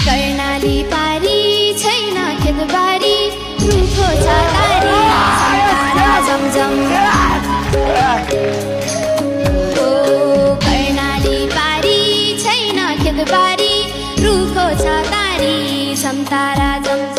कर्णाली पारी छैन खेतबारी रुखो छ तारी सम्तारा जमजम ओ कर्णाली पारी छैन खेतबारी रुखो छ तारी सम्तारा जमजम